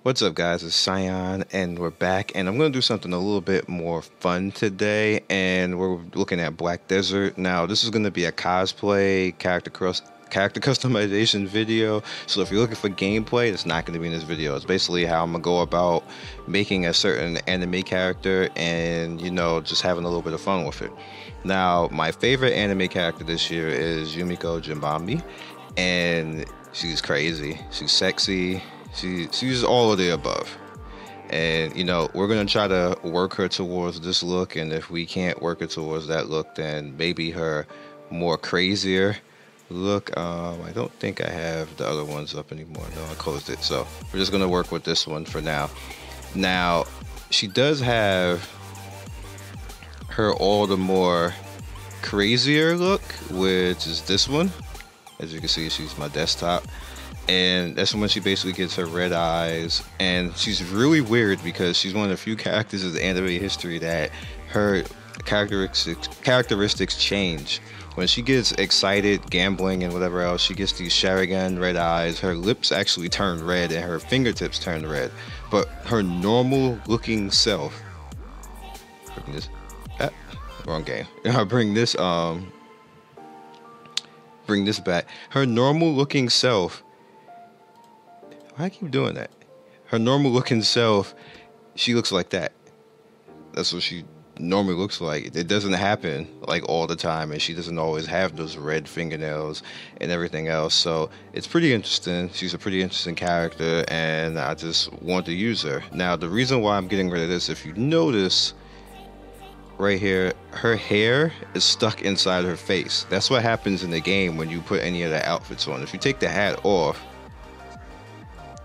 What's up, guys? It's Cyan, and we're back. And I'm going to do something a little bit more fun today. And we're looking at Black Desert. Now, this is going to be a cosplay character customization video. So if you're looking for gameplay, it's not going to be in this video. It's basically how I'm going to go about making a certain anime character and, just having a little bit of fun with it. Now, my favorite anime character this year is Yumeko Jabami. And she's crazy. She's sexy. She's all of the above. And, we're going to try to work her towards this look. And if we can't work her towards that look, then maybe her more crazier look. I don't think I have the other ones up anymore. No, I closed it. So we're just going to work with this one for now. Now, she does have her all the more crazier look, which is this one. As you can see, she's my desktop. And that's when she basically gets her red eyes, and she's really weird because she's one of the few characters in the anime history that her characteristics change. When she gets excited, gambling and whatever else, she gets these Sharingan red eyes. Her lips actually turn red and her fingertips turn red. But her normal looking self, wrong game. I'll bring this back. Her normal looking self. Why I keep doing that? Her normal looking self, she looks like that. That's what she normally looks like. It doesn't happen like all the time, and she doesn't always have those red fingernails and everything else. So it's pretty interesting. She's a pretty interesting character, and I just want to use her. Now, the reason why I'm getting rid of this, if you notice right here, her hair is stuck inside her face. That's what happens in the game when you put any of the outfits on. If you take the hat off,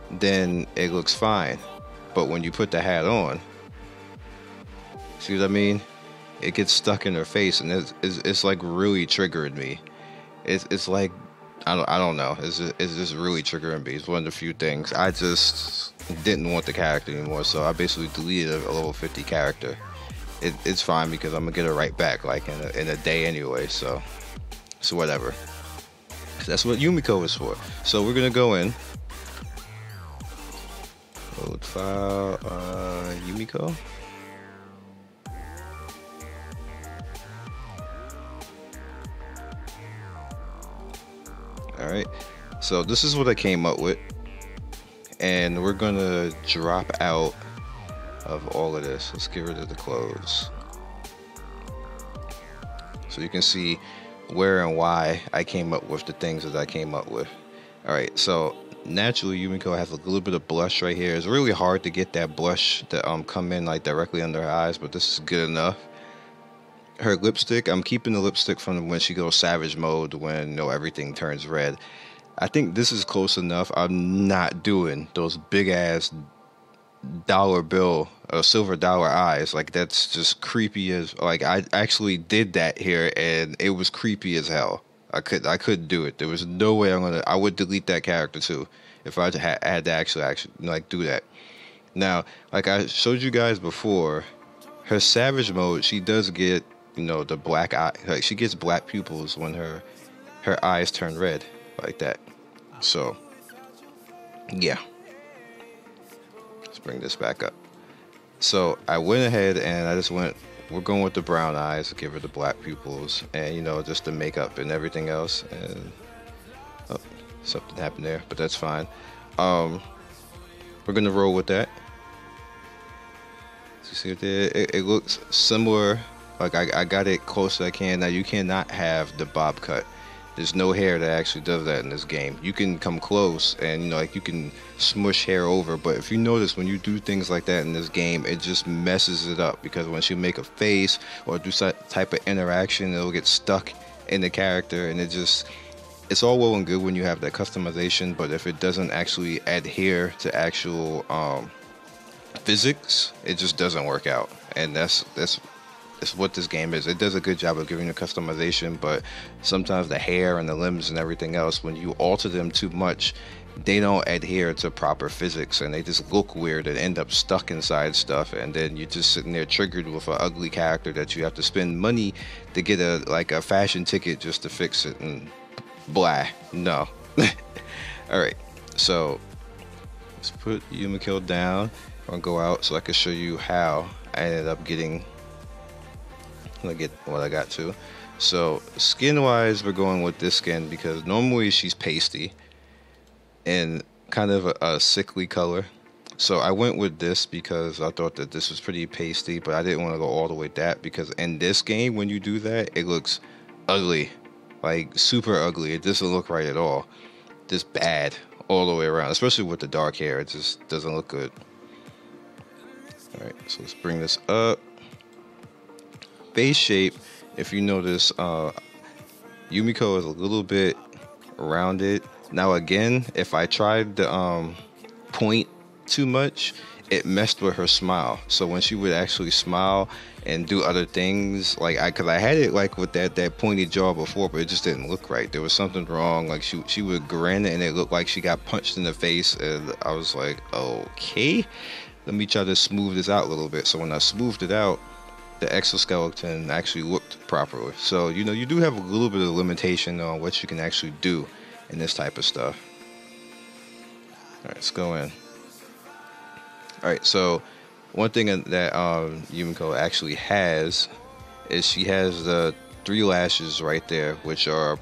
then it looks fine. But when you put the hat on, see what I mean? It gets stuck in her face, and it's like really triggering me. It's like I don't know. It's just really triggering me. It's one of the few things. I just didn't want the character anymore, so I basically deleted a level 50 character. It's fine because I'm gonna get her right back like in a day anyway. So whatever. That's what Yumeko is for. So we're gonna go in. Load file, Yumeko. Alright, so this is what I came up with. And we're gonna drop out of all of this. Let's get rid of the clothes. So you can see where and why I came up with the things that I came up with. Alright, so naturally Yumeko has a little bit of blush right here. It's really hard to get that blush to come in like directly under her eyes, but this is good enough. Her lipstick, I'm keeping the lipstick from when she goes savage mode, when everything turns red. I think this is close enough. I'm not doing those big ass dollar bill silver dollar eyes. Like, that's just creepy as, like, I actually did that here and it was creepy as hell. I couldn't do it. There was no way I would delete that character too if I had to actually like do that. Now, like I showed you guys before, her savage mode, she does get, the black eye, like she gets black pupils when her eyes turn red like that. So yeah, let's bring this back up. So I went ahead and we're going with the brown eyes to give her the black pupils, and just the makeup and everything else. And something happened there, but that's fine. We're gonna roll with that. So see what it looks similar. Like I got it close as I can. Now you cannot have the bob cut. There's no hair that actually does that in this game. You can come close and like you can smush hair over, but if you notice when you do things like that in this game, it just messes it up, because when she make a face or do some type of interaction, it'll get stuck in the character, and it's all well and good when you have that customization, but if it doesn't actually adhere to actual physics, it just doesn't work out. And that's what this game is. It does a good job of giving you customization, but sometimes the hair and the limbs and everything else, when you alter them too much, they don't adhere to proper physics, and they just look weird and end up stuck inside stuff, and then you're just sitting there triggered with an ugly character that you have to spend money to get a fashion ticket just to fix it, and blah. No. All right, so let's put Yumeko down. I'll go out so I can show you how I ended up getting. Let me get what I got to. So skin wise, we're going with this skin because normally she's pasty and kind of a sickly color. So I went with this because I thought that this was pretty pasty, but I didn't want to go all the way that because in this game, when you do that, it looks ugly, like super ugly. It doesn't look right at all. Just bad all the way around, especially with the dark hair. It just doesn't look good. All right, so let's bring this up. Face shape, if you notice, Yumeko is a little bit rounded. Now again, if I tried to point too much, it messed with her smile. So when she would actually smile and do other things, like cause I had it like with that pointy jaw before, but it just didn't look right. There was something wrong. Like she would grin and it looked like she got punched in the face, and I was like, okay, let me try to smooth this out a little bit. So when I smoothed it out, the exoskeleton actually looked properly. So you know, you do have a little bit of limitation on what you can actually do in this type of stuff. All right, let's go in. All right, so one thing that Yumeko actually has is she has the 3 lashes right there, which are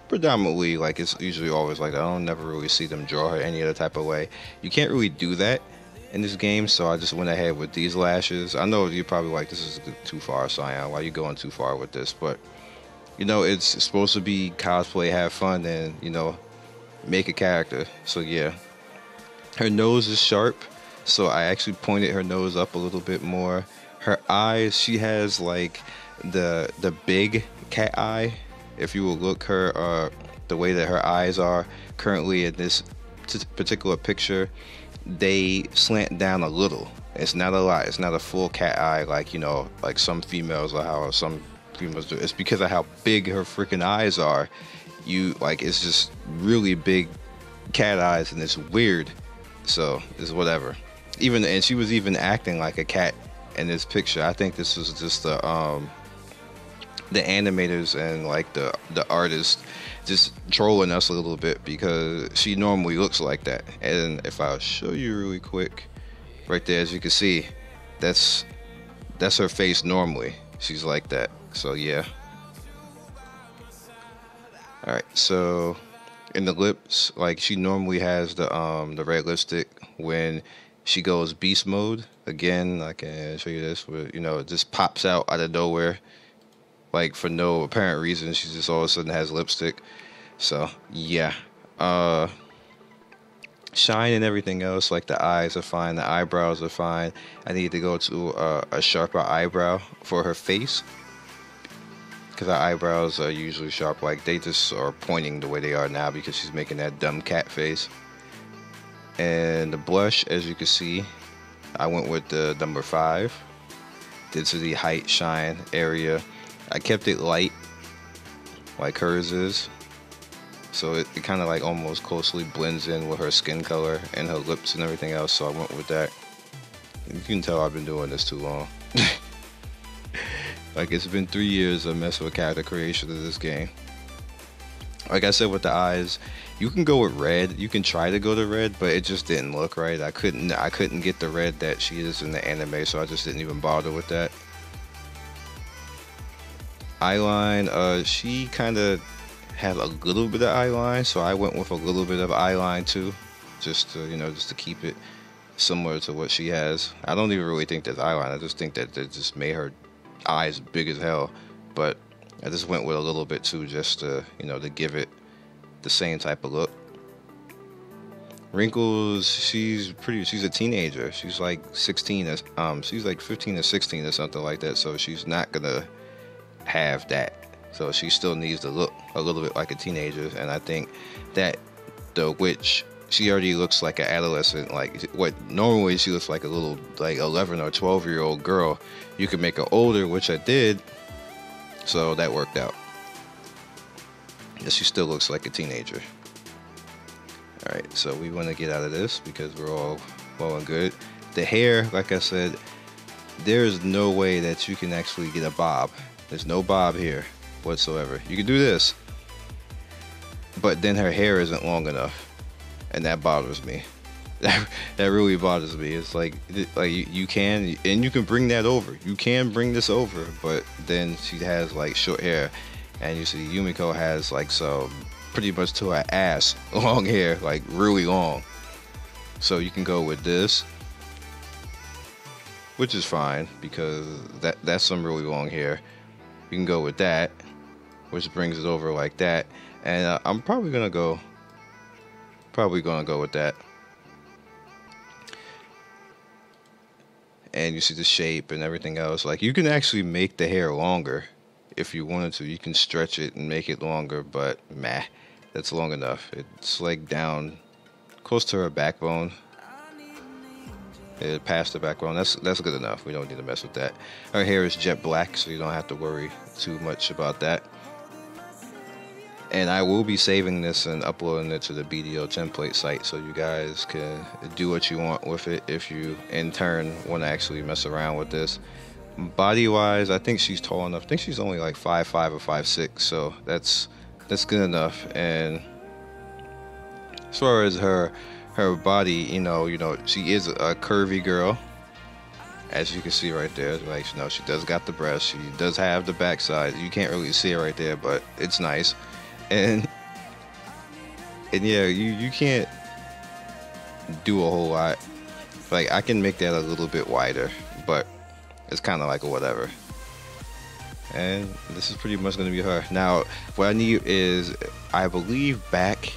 predominantly, like, it's usually always like, I don't never really see them draw her any other type of way. You can't really do that in this game, so I just went ahead with these lashes. I know you're probably like, this is too far, Cyan. Why are you going too far with this? But, you know, it's supposed to be cosplay, have fun, and, you know, make a character. So, yeah. Her nose is sharp. So I actually pointed her nose up a little bit more. Her eyes, she has like the big cat eye. If you will look her, the way that her eyes are currently in this particular picture, they slant down a little. It's not a lot. It's not a full cat eye like, you know, like some females or how some females do. It's because of how big her freaking eyes are. It's just really big cat eyes, and it's weird. So it's whatever. And she was even acting like a cat in this picture. I think this was just the animators and like the artist just trolling us a little bit because she normally looks like that. And if I'll show you really quick, right there, as you can see, that's her face normally. She's like that. So yeah. All right. So in the lips, like she normally has the red lipstick when she goes beast mode. Again, I can show you this, where, you know, it just pops out of nowhere, like for no apparent reason. She just all of a sudden has lipstick. So yeah, shine and everything else, like the eyes are fine, the eyebrows are fine. I need to go to a sharper eyebrow for her face, because her eyebrows are usually sharp. Like they just are pointing the way they are now because she's making that dumb cat face. And the blush, as you can see, I went with the number 5. This is the height shine area. I kept it light, like hers is. So it kind of like almost closely blends in with her skin color and her lips and everything else. So I went with that. You can tell I've been doing this too long. Like it's been 3 years of messing with character creation of this game. Like I said with the eyes, you can go with red. You can try to go to red, but it just didn't look right. I couldn't get the red that she is in the anime, so I just didn't even bother with that. Eyeline, she kind of had a little bit of eyeline, so I went with a little bit of eyeline too, just to keep it similar to what she has. I don't even really think that's eyeline. I just think that they just made her eyes big as hell, but I just went with a little bit too, just to give it the same type of look. Wrinkles, she's a teenager. She's like 16, she's like 15 or 16 or something like that, so she's not gonna have that. So she still needs to look a little bit like a teenager, and I think that the witch, she already looks like an adolescent. Like what normally she looks like a little like 11 or 12-year-old girl. You could make her older, which I did, so that worked out. Yeah, she still looks like a teenager. Alright, so we want to get out of this because we're all well and good. The hair, like I said, there's no way that you can actually get a bob. There's no bob here whatsoever. You can do this, but then her hair isn't long enough, and that bothers me. That really bothers me. It's like you can, and you can bring that over. You can bring this over, but then she has like short hair, and you see Yumeko has like some pretty much to her ass long hair, like really long. So you can go with this, which is fine because that's some really long hair. You can go with that, which brings it over like that, and I'm probably gonna go with that. And you see the shape and everything else. Like, you can actually make the hair longer if you wanted to. You can stretch it and make it longer, but meh, that's long enough. It's like down close to her backbone. Past the backbone. That's good enough. We don't need to mess with that. Her hair is jet black, so you don't have to worry too much about that. And I will be saving this and uploading it to the BDO template site, so you guys can do what you want with it if you in turn want to actually mess around with this. Body wise, I think she's tall enough. I think she's only like 5'5" or 5'6", so that's good enough. And as far as her body, you know, she is a curvy girl, as you can see right there. Like, she does got the breast, she does have the backside. You can't really see it right there, but it's nice. And yeah, you can't do a whole lot. Like, I can make that a little bit wider, but it's kind of like a whatever. And this is pretty much going to be her. Now, what I need is, I believe back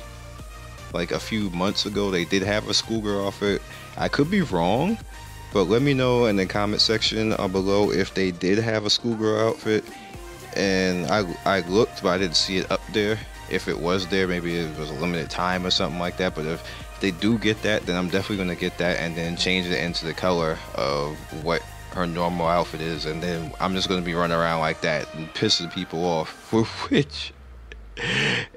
like a few months ago, they did have a schoolgirl outfit. I could be wrong, but let me know in the comment section below if they did have a schoolgirl outfit. And I looked, but I didn't see it up there. If it was there, maybe it was a limited time or something like that. But if they do get that, then I'm definitely going to get that and then change it into the color of what her normal outfit is. And then I'm just going to be running around like that and pissing people off, which,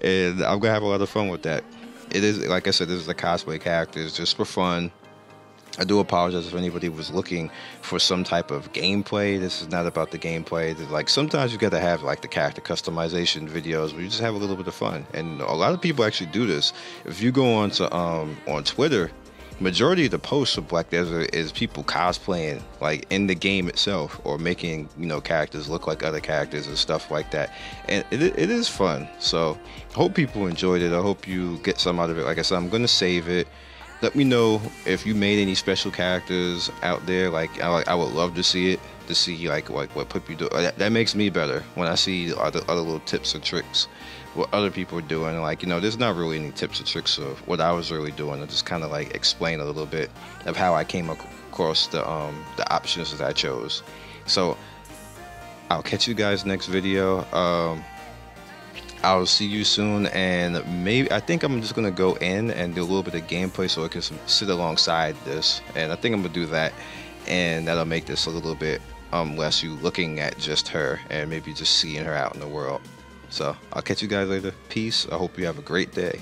and I'm going to have a lot of fun with that. It is, like I said, this is a cosplay character. It's just for fun. I do apologize if anybody was looking for some type of gameplay. This is not about the gameplay. Like, sometimes you gotta have like the character customization videos where you just have a little bit of fun. And a lot of people actually do this. If you go on to on Twitter, majority of the posts of Black Desert is people cosplaying like in the game itself, or making, you know, characters look like other characters and stuff like that. And it is fun. So I hope people enjoyed it. I hope you get some out of it. Like I said, I'm gonna save it. Let me know if you made any special characters out there. Like, I would love to see it, to see like what people do. That makes me better when I see other little tips and tricks, what other people are doing. Like, you know, there's not really any tips or tricks of what I was really doing. I just kind of like explain a little bit of how I came across the options that I chose. So I'll catch you guys next video. I'll see you soon, and maybe I think I'm just gonna go in and do a little bit of gameplay so it can sit alongside this, and I think I'm gonna do that, and that'll make this a little bit less you looking at just her and maybe just seeing her out in the world. So I'll catch you guys later. Peace. I hope you have a great day.